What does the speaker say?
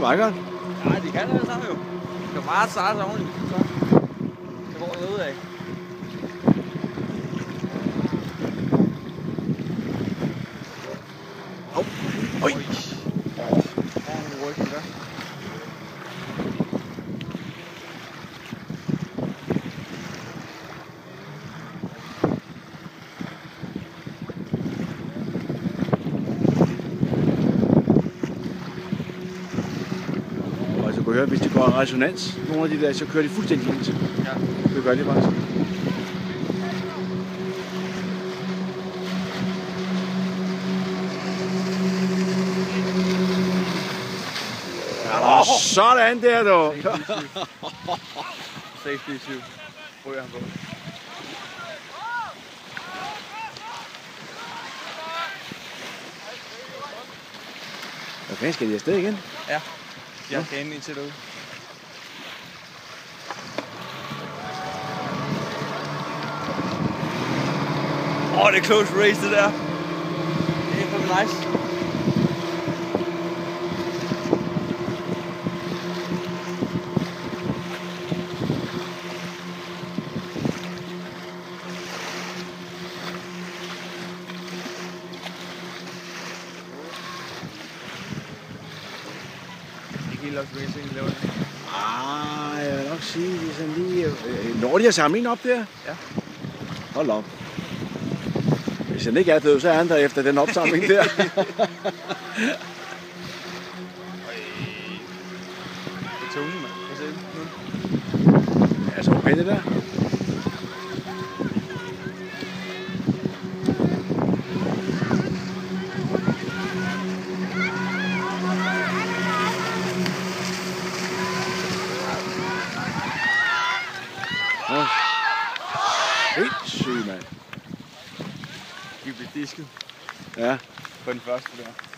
var meget godt. Nej, de kan det sammen jo. Det kan bare starte ordentligt. Så det går der ud af. Oj. Og så kunne høre, hvis de går i resonans, nogle af de der, så kører de fuldstændig ens. Ja. Det gør de bare så. Sådan der, du. Safety issue. Ryger han på. Okay, skal de afsted igen? Ja. Jeg kan ind indtil derude. Det er close race det der. Det er fandme nice. Helt også racing laver det. Jeg vil nok sige, det er sådan lige... Når de har samlet en op der? Ja. Hold op. Hvis han ikke er død, så er han der efter den opsamling der. Det er tunge, mand. Prøv at se nu. Ja, så okay det der. Sindssygt, mand. Vi blev disket Ja. på den første der.